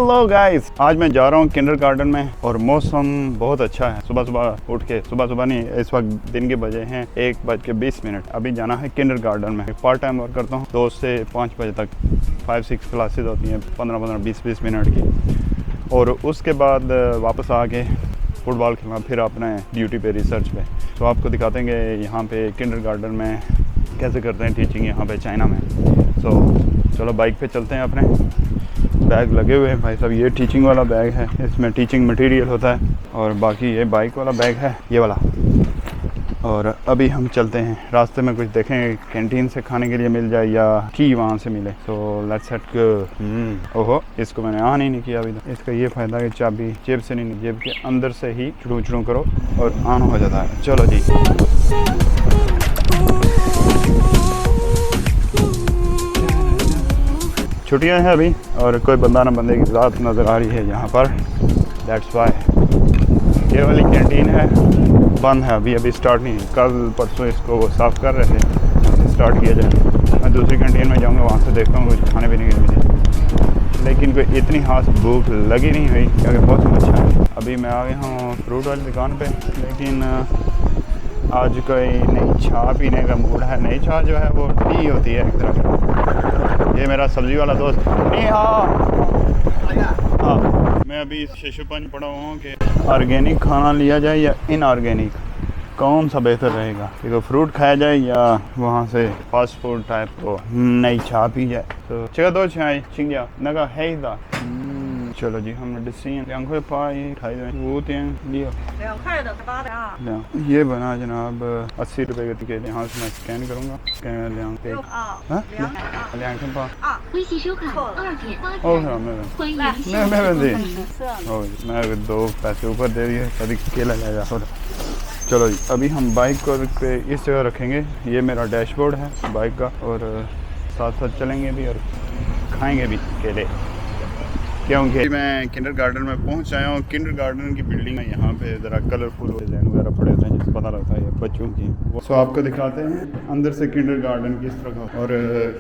Hello guys, आज मैं जा रहा हूँ किंडरगार्टन में और मौसम बहुत अच्छा है। सुबह सुबह उठ के सुबह नहीं, इस वक्त दिन के बजे हैं 1:20। अभी जाना है किंडरगार्टन में। पार्ट टाइम वर्क करता हूँ 2 से 5 बजे तक। 5-6 क्लासेस होती हैं 15-15 20-20 मिनट की, और उसके बाद वापस आके फुटबॉल खेलना, फिर अपने ड्यूटी पे रिसर्च पे। तो आपको दिखाते हैं कि यहाँ पे किंडरगार्टन में कैसे करते हैं टीचिंग यहाँ पे चाइना में। तो चलो बाइक पे चलते हैं। अपने बैग लगे हुए हैं भाई साहब। ये टीचिंग वाला बैग है, इसमें टीचिंग मटेरियल होता है, और बाकी ये बाइक वाला बैग है, ये वाला। और अभी हम चलते हैं, रास्ते में कुछ देखें कैंटीन से खाने के लिए मिल जाए या की वहाँ से मिले। तो लेट्स सेट गो। ओहो, इसको मैंने ऑन ही नहीं किया अभी तक। इसका ये फ़ायदा है कि चाबी जेब से नहीं, जेब के अंदर से ही चुड़ू करो और ऑन हो जाता है। चलो जी, छुट्टियां हैं अभी और कोई बंदा ना बंदे की ज़ात नज़र आ रही है यहाँ पर। दैट्स वाई ये वाली कैंटीन है, बंद है अभी स्टार्ट नहीं। कल परसों इसको वो साफ़ कर रहे थे, स्टार्ट किया जाए। मैं दूसरी कैंटीन में जाऊँगा, वहाँ से देखता हूँ कुछ खाने पीने के लिए। लेकिन कोई इतनी खास भूख लगी नहीं हुई क्योंकि मौसम अच्छा है। अभी मैं आ गया हूँ फ्रूट वाली दुकान पर, लेकिन आज कोई नई चाय पीने का मूड है। नई चाय जो है वो टी होती है एक तरह की। ये मेरा सब्ज़ी वाला दोस्त नहीं। हाँ, मैं अभी इस शिशुपंज पढ़ा हुआ हूँ कि ऑर्गेनिक खाना लिया जाए या इनऑर्गेनिक, कौन सा बेहतर रहेगा। कि तो फ्रूट खाया जाए या वहाँ से फास्ट फूड टाइप को नई चाय पी जाए। तो चलो 2 चाय चिंगा नगा है ही था। चलो जी, हमने डिसीजन 2块8 5लियो। ये बना जनाब 80 रुपये के टिकट। यहाँ से मैं स्कैन करूँगा। मैं 2 पैसे ऊपर दे दिए, कभी केला ले जा। चलो जी, अभी हम बाइक को पे इस जगह रखेंगे। ये मेरा डैशबोर्ड है बाइक का, और साथ साथ चलेंगे भी और खाएंगे भी केले, क्योंकि मैं किंडरगार्टन में पहुंच आया हूँ। किंडरगार्टन की बिल्डिंग है, यहाँ पे ज़रा कलरफुल डिज़ाइन वगैरह पड़े होते हैं जिससे पता लगता है ये बच्चों की। सो आपको दिखाते हैं अंदर से किंडरगार्टन किस तरह का और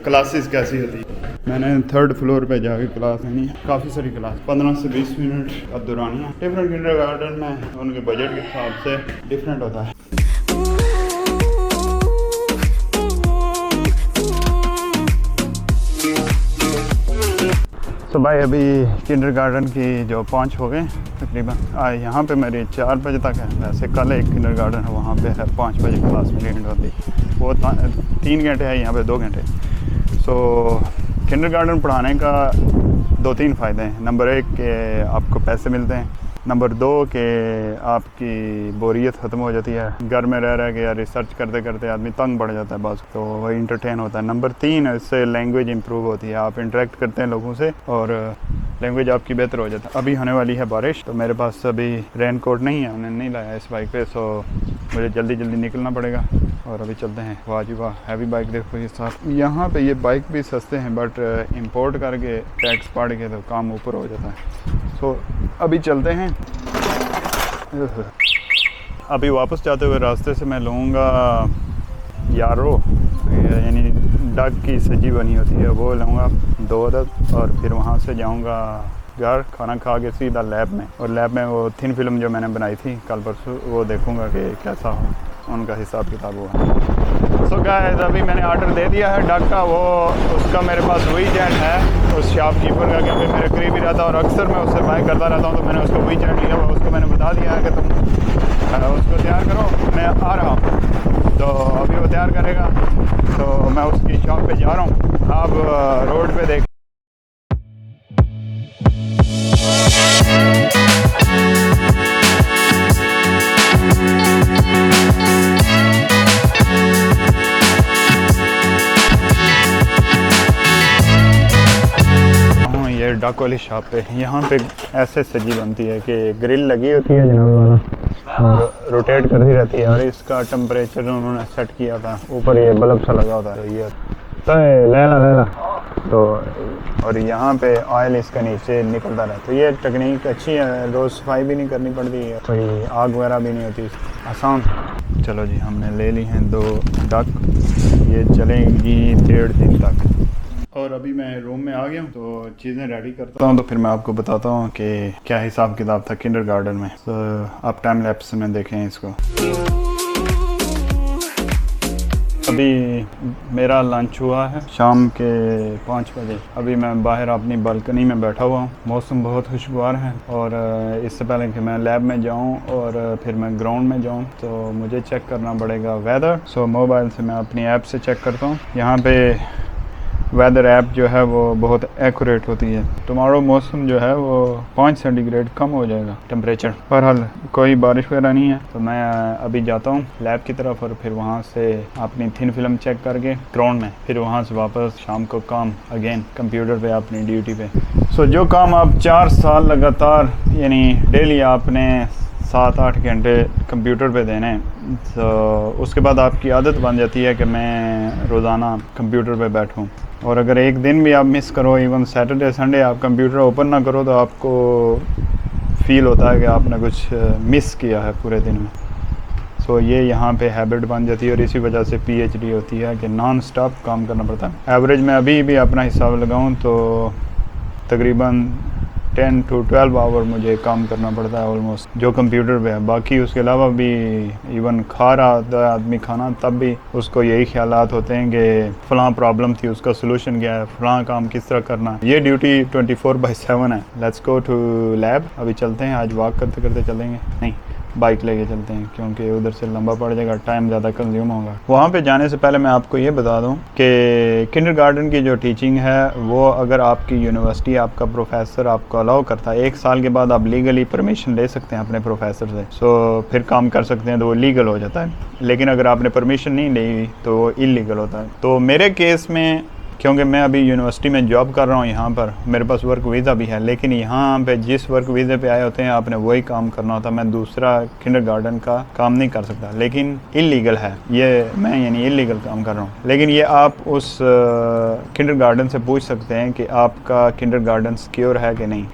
क्लासेस कैसी होती है। मैंने 3rd फ्लोर पे जाके क्लास लेनी है। काफ़ी सारी क्लास 15 से 20 मिनट का दौरानिया। डिफरेंट किंडरगार्टन में उनके बजट के हिसाब से डिफरेंट होता है। तो भाई अभी किंडरगार्टन की जो 5 हो गए तकरीबन। यहाँ पे मेरी 4 बजे तक है। वैसे कल एक किंडरगार्टन है, वहाँ पे है 5 बजे क्लास मेरी एंड होती। वो 3 घंटे है, यहाँ पे 2 घंटे। सो किंडरगार्टन पढ़ाने का 2-3 फ़ायदे हैं। नंबर 1 के आपको पैसे मिलते हैं। नंबर 2 के आपकी बोरियत ख़त्म हो जाती है। घर में रह के या रिसर्च करते करते आदमी तंग पड़ जाता है बस, तो वही इंटरटेन होता है। नंबर 3 इससे लैंग्वेज इंप्रूव होती है। आप इंटरेक्ट करते हैं लोगों से और लैंग्वेज आपकी बेहतर हो जाती है। अभी होने वाली है बारिश, तो मेरे पास अभी रेन कोट नहीं है, मैंने नहीं लाया इस बाइक पे। सो मुझे जल्दी निकलना पड़ेगा और अभी चलते हैं। वाह जी वाह, हैवी बाइक देखो ये साथ। यहाँ पे ये बाइक भी सस्ते हैं, बट इंपोर्ट करके टैक्स पाड़ के तो काम ऊपर हो जाता है। सो अभी चलते हैं। अभी वापस जाते हुए रास्ते से मैं लूँगा यारो, यानी डक की सब्जी बनी होती है, वो लूँगा 2 अदद। और फिर वहाँ से जाऊँगा घर, खाना खा के सीधा लैब में। और लैब में वो थिन फिल्म जो मैंने बनाई थी कल परसों, वो देखूँगा कि कैसा हो, उनका हिसाब किताब हुआ। सो गाइस, अभी मैंने ऑर्डर दे दिया है डक का। वो उसका मेरे पास वही जेट है उस शॉपकीपर का, क्योंकि मेरे करीब ही रहता है और अक्सर मैं उससे बाय करता रहता हूँ। तो मैंने उसको वही जेट लिया हुआ। उसको मैंने बता दिया है कि तुम उसको तैयार करो, मैं आ रहा हूँ। तो अभी वो तैयार करेगा, तो मैं उसकी शॉप पे जा रहा हूँ। आप रोड पे देख डक वाली शॉप पे। यहाँ पे ऐसे सब्जी बनती है कि ग्रिल लगी होती है जनाब वाला, और रोटेट करती रहती है, और इसका टेम्परेचर उन्होंने सेट किया था। ऊपर ये बल्ब सा लगा होता है, ये तो लेला तो। और यहाँ पे ऑयल इसका नीचे निकलता रहता है। तो ये टेक्निक अच्छी है, रोज़ सफाई भी नहीं करनी पड़ती है, कोई आग वगैरह भी नहीं होती, आसान। चलो जी, हमने ले ली हैं 2 डक। ये चलेंगी 1.5 दिन तक। और अभी मैं रूम में आ गया हूँ, तो चीज़ें रेडी करता हूँ, तो फिर मैं आपको बताता हूँ कि क्या हिसाब किताब था किंडरगार्टन में। तो आप टाइम लैप्स में देखें इसको। अभी मेरा लंच हुआ है शाम के 5 बजे। अभी मैं बाहर अपनी बालकनी में बैठा हुआ हूँ। मौसम बहुत खुशगवार है और इससे पहले कि मैं लैब में जाऊँ और फिर मैं ग्राउंड में जाऊँ तो मुझे चेक करना पड़ेगा वेदर। सो मोबाइल से मैं अपनी ऐप से चेक करता हूँ। यहाँ पे वेदर ऐप जो है वो बहुत एक्यूरेट होती है। टुमारो मौसम जो है वो 5 सेंटीग्रेड कम हो जाएगा टेम्परेचर। बहरहाल कोई बारिश वगैरह नहीं है, तो मैं अभी जाता हूँ लैब की तरफ और फिर वहाँ से अपनी थिन फिल्म चेक करके ग्राउंड में, फिर वहाँ से वापस शाम को काम अगेन कंप्यूटर पे अपनी ड्यूटी पे। सो जो काम आप 4 साल लगातार यानी डेली आपने 7-8 घंटे कंप्यूटर पे देने, तो उसके बाद आपकी आदत बन जाती है कि मैं रोज़ाना कंप्यूटर पे बैठूं। और अगर एक दिन भी आप मिस करो, इवन सैटरडे संडे आप कंप्यूटर ओपन ना करो, तो आपको फील होता है कि आपने कुछ मिस किया है पूरे दिन में। सो ये यहाँ पे हैबिट बन जाती है और इसी वजह से पीएचडी होती है कि नॉन स्टॉप काम करना पड़ता है। एवरेज में अभी भी अपना हिसाब लगाऊँ तो तकरीबन 10 to 12 आवर मुझे काम करना पड़ता है ऑलमोस्ट, जो कंप्यूटर पे है। बाकी उसके अलावा भी इवन खा रहा होता है आदमी खाना, तब भी उसको यही ख्यालात होते हैं कि फ़लाँ प्रॉब्लम थी, उसका सलूशन क्या है, फ़लाँ काम किस तरह करना है। ये ड्यूटी 24/7 है। Let's go to lab. अभी चलते हैं, आज वॉक करते करते चलेंगे, नहीं बाइक लेके चलते हैं क्योंकि उधर से लंबा पड़ जाएगा, टाइम ज़्यादा कंज्यूम होगा। वहाँ पे जाने से पहले मैं आपको ये बता दूँ कि किंडरगार्टन की जो टीचिंग है वो अगर आपकी यूनिवर्सिटी, आपका प्रोफेसर आपको अलाउ करता है, 1 साल के बाद आप लीगली परमिशन ले सकते हैं अपने प्रोफेसर से। सो फिर काम कर सकते हैं, तो वो लीगल हो जाता है। लेकिन अगर आपने परमिशन नहीं ली तो वो इलीगल होता है। तो मेरे केस में, क्योंकि मैं अभी यूनिवर्सिटी में जॉब कर रहा हूँ, यहाँ पर मेरे पास वर्क वीज़ा भी है, लेकिन यहाँ पे जिस वर्क वीज़े पे आए होते हैं आपने वही काम करना होता है। मैं दूसरा किंडरगार्टन का काम नहीं कर सकता, लेकिन इलीगल है ये, मैं यानी इलीगल काम कर रहा हूँ। लेकिन ये आप उस किंडरगार्टन से पूछ सकते हैं कि आपका किंडरगार्टन सिक्योर है कि नहीं।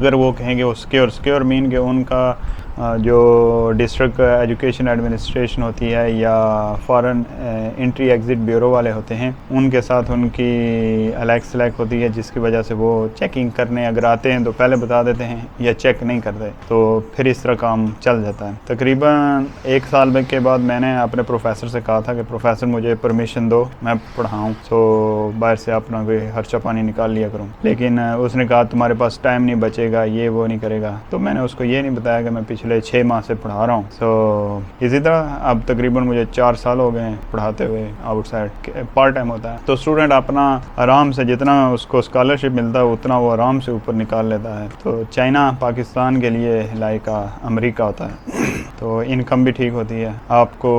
अगर वो कहेंगे वो सिक्योर मीन कि उनका जो डिस्ट्रिक्ट एजुकेशन एडमिनिस्ट्रेशन होती है या फॉरेन एंट्री एग्ज़िट ब्यूरो वाले होते हैं, उनके साथ उनकी अलग सेलेक्ट होती है, जिसकी वजह से वो चेकिंग करने अगर आते हैं तो पहले बता देते हैं या चेक नहीं करते, तो फिर इस तरह काम चल जाता है। तकरीबन 1 साल के बाद मैंने अपने प्रोफेसर से कहा था कि प्रोफेसर मुझे परमिशन दो, मैं पढ़ाऊँ, तो बाहर से अपना कोई खर्चा पानी निकाल लिया करूँ। लेकिन उसने कहा तुम्हारे पास टाइम नहीं बचेगा, ये वो नहीं करेगा। तो मैंने उसको ये नहीं बताया कि मैं पिछले 6 माह से पढ़ा रहा हूँ। सो इसी तरह अब तकरीबन मुझे 4 साल हो गए हैं पढ़ाते हुए आउटसाइड, पार्ट टाइम होता है। तो स्टूडेंट अपना आराम से जितना उसको स्कॉलरशिप मिलता है उतना वो आराम से ऊपर निकाल लेता है। तो चाइना पाकिस्तान के लिए लाइक अमेरिका होता है। तो इनकम भी ठीक होती है। आपको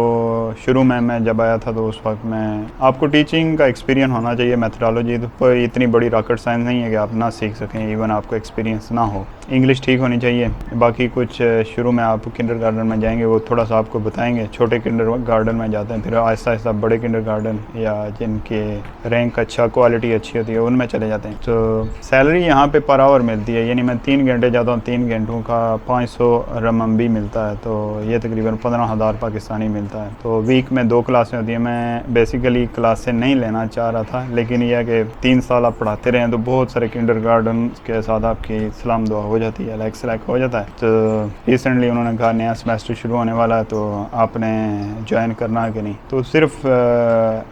शुरू में मैं जब आया था तो उस वक्त में आपको टीचिंग का एक्सपीरियंस होना चाहिए। मैथडोलॉजी तो इतनी बड़ी रॉकेट साइंस नहीं है कि आप ना सीख सकें, इवन आपको एक्सपीरियंस ना हो। इंग्लिश ठीक होनी चाहिए। बाकी कुछ शुरू में आप किंडरगार्टन में जाएंगे वो थोड़ा सा आपको बताएंगे, छोटे किंडरगार्टन में जाते हैं, फिर आहिस्ता आहिस्ता बड़े किंडरगार्टन या जिनके रैंक अच्छा, क्वालिटी अच्छी होती है, उनमें चले जाते हैं। तो सैलरी यहाँ पे पर आवर मिलती है, यानी मैं 3 घंटे जाता हूँ, 3 घंटों का 500 RMB मिलता है, तो ये तकरीबन 15,000 पाकिस्तानी मिलता है। तो वीक में 2 क्लासें होती हैं। मैं बेसिकली क्लासें नहीं लेना चाह रहा था, लेकिन यह कि 3 साल आप पढ़ाते रहे तो बहुत सारे किंडरगार्टन के साथ आपकी सलाम दुआ हो जाती है, लाइक सेलेक्ट हो जाता है। तो रिसेंटली उन्होंने कहा नया सेमेस्टर शुरू होने वाला है तो आपने ज्वाइन करना है कि नहीं। तो सिर्फ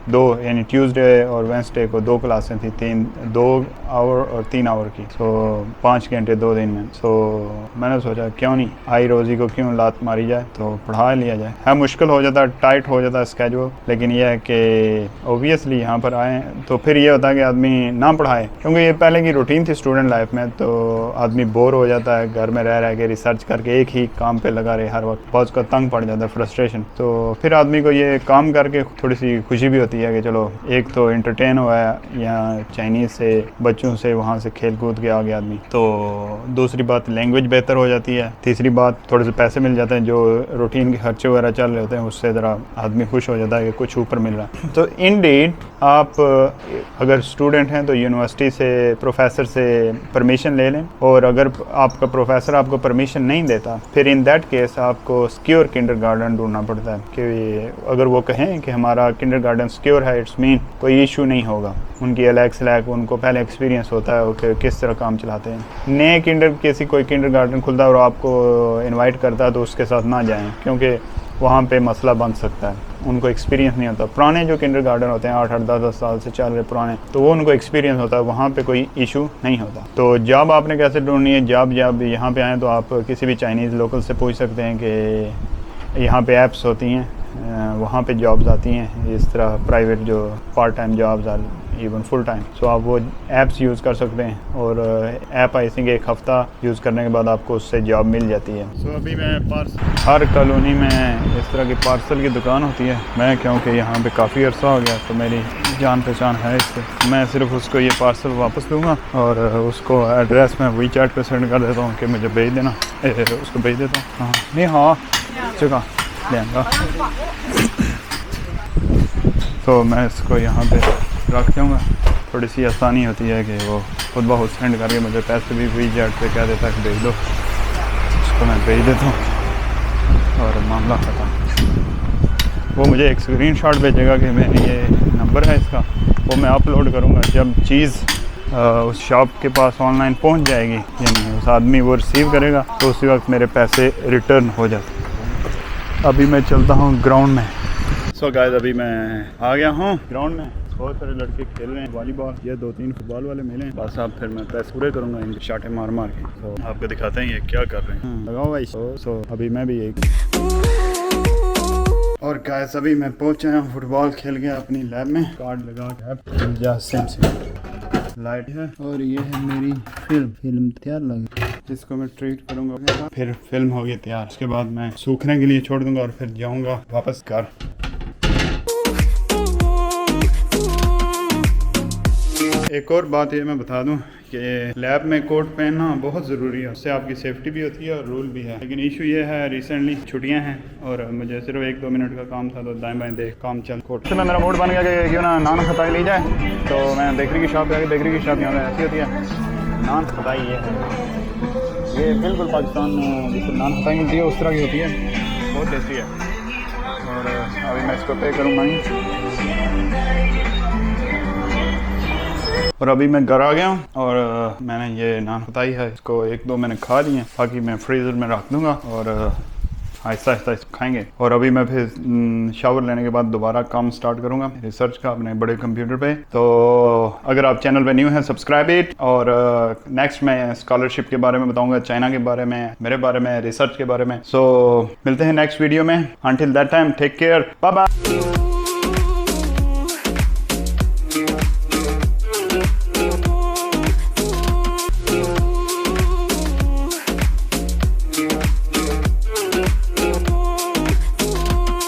2 यानी ट्यूसडे और वेंसडे को 2 क्लासें थी, 2 आवर और 3 आवर की। सो 5 घंटे 2 दिन में। सो मैंने सोचा क्यों नहीं, आई रोज़ी को क्यों लात मारी जाए, तो पढ़ा लिया जाए। है मुश्किल हो जाता है, टाइट हो जाता है स्केड्यूल, लेकिन यह है कि ओबियसली यहाँ पर आए तो फिर ये होता है कि आदमी ना पढ़ाए, क्योंकि ये पहले की रूटीन थी स्टूडेंट लाइफ में। तो आदमी बोर हो जाता है घर में रह के रिसर्च करके, एक ही काम पे लगा रहे हर वक्त, बहुत उसका तंग पड़ जाता है, फ्रस्ट्रेशन। तो फिर आदमी को ये काम करके थोड़ी सी खुशी भी होती है कि चलो एक तो एंटरटेन हुआ है यहाँ चाइनीज़ से, बच्चों से, वहाँ से खेल कूद के आ गया आदमी। तो दूसरी बात लैंग्वेज बेहतर हो जाती है। तीसरी बात थोड़े से पैसे मिल जाते हैं, जो रूटीन के खर्चे वगैरह चल रहे होते हैं उससे ज़रा आदमी खुश हो जाता है कि कुछ ऊपर मिल रहा है। तो इंडीड आप अगर स्टूडेंट हैं तो यूनिवर्सिटी से, प्रोफेसर से परमिशन ले लें, और अगर आपका प्रोफेसर आपको परमिशन नहीं देता फिर इन दैट केस आपको सिक्योर किंडरगार्टन ढूंढना पड़ता है कि अगर वो कहें कि हमारा किंडरगार्टन सिक्योर है, इट्स मीन कोई इशू नहीं होगा। उनकी अलग उनको पहले एक्सपीरियंस होता है कि किस तरह काम चलाते हैं। नए किसी कोई किंडरगार्टन खुलता है और आपको इनवाइट करता है तो उसके साथ ना जाएं, क्योंकि वहाँ पे मसला बन सकता है। उनको एक्सपीरियंस नहीं होता। पुराने जो किंडरगार्टन होते हैं 8-8 10-10 साल से चल रहे पुराने, तो वो उनको एक्सपीरियंस होता है, वहाँ पे कोई इशू नहीं होता। तो जॉब आपने कैसे ढूंढनी है? जॉब यहाँ पे आएँ तो आप किसी भी चाइनीज़ लोकल से पूछ सकते हैं कि यहाँ पे ऐप्स होती हैं, वहाँ पे जॉब्स आती हैं इस तरह प्राइवेट जो part time jobs are even full time. So आप वो ऐप्स यूज़ कर सकते हैं और ऐप आई थिंक 1 हफ़्ता यूज़ करने के बाद आपको उससे जॉब मिल जाती है। सो अभी मैं हर कॉलोनी में इस तरह की पार्सल की दुकान होती है। मैं क्योंकि यहाँ पे काफ़ी अर्सा हो गया तो मेरी जान पहचान है इससे, मैं सिर्फ उसको ये पार्सल वापस दूँगा और उसको एड्रेस मैं वीचैट पे सेंड कर देता हूँ कि मुझे भेज देना। उसको भेज देता हूँ। हाँ नहीं, हाँ जगह लेंगा। तो मैं इसको यहाँ पे रख दूँगा। थोड़ी सी आसानी होती है कि वो खुद ब खुद सेंड करके मुझे पैसे भी वीचैट पे कह देता है कि भेज दो, उसको मैं भेज देता हूँ और मामला ख़त्म। वो मुझे एक स्क्रीनशॉट भेजेगा कि मेरे ये नंबर है इसका, वो मैं अपलोड करूँगा। जब चीज़ उस शॉप के पास ऑनलाइन पहुँच जाएगी, यानी उस आदमी वो रिसीव करेगा, तो उसी वक्त मेरे पैसे रिटर्न हो जाते। अभी मैं चलता हूँ ग्राउंड में। सो गाइस अभी मैं आ गया हूँ ग्राउंड में। बहुत सारे लड़के खेल रहे हैं वॉलीबॉल, ये 2-3 फुटबॉल वाले मिले हैं। बस अब फिर मैं पैसे पूरे करूँगा इनके शाटे मार मार के। तो आपको दिखाते हैं ये क्या कर रहे हैं। लगाओ भाई। सो अभी मैं भी एक और गाइस अभी मैं पहुँच आया हूँ फुटबॉल खेल के अपनी लैब में। कार्ड लगा के सेम लाइट है और ये है मेरी फिल्म तैयार लगी, जिसको मैं ट्रीट करूँगा। फिर फिल्म होगी तैयार, उसके बाद मैं सूखने के लिए छोड़ दूँगा और फिर जाऊँगा वापस घर। एक और बात ये मैं बता दूं कि लैब में कोट पहनना बहुत ज़रूरी है, उससे आपकी सेफ्टी भी होती है और रूल भी है। लेकिन इशू ये है रिसेंटली छुट्टियां हैं और मुझे सिर्फ 1-2 मिनट का काम था, तो दाएं बाएं देख काम चल कोट से मेरा मूड बन गया कि क्यों ना नान खताई ली जाए। तो मैं बेकरी की शॉप पे आके, बेकरी की शॉप यहाँ पे ऐसी होती है नान खताई। ये बिल्कुल पाकिस्तान में जिससे नान खताई मिलती है उस तरह की होती है, बहुत टेस्टी है। और अभी मैं इसको पे करूँगा और अभी मैं घर आ गया हूँ और मैंने ये नान खताई है, इसको 1-2 मैंने खा लिए हैं, बाकी मैं फ्रीज़र में रख दूँगा और आहिस्ता आहिस्ता इसको खाएंगे। और अभी मैं फिर शावर लेने के बाद दोबारा काम स्टार्ट करूँगा रिसर्च का अपने बड़े कंप्यूटर पे। तो अगर आप चैनल पे न्यू हैं सब्सक्राइब इट। और नेक्स्ट मैं स्कॉलरशिप के बारे में बताऊँगा, चाइना के बारे में, मेरे बारे में, रिसर्च के बारे में। सो मिलते हैं नेक्स्ट वीडियो में। Until that time take care, bye bye.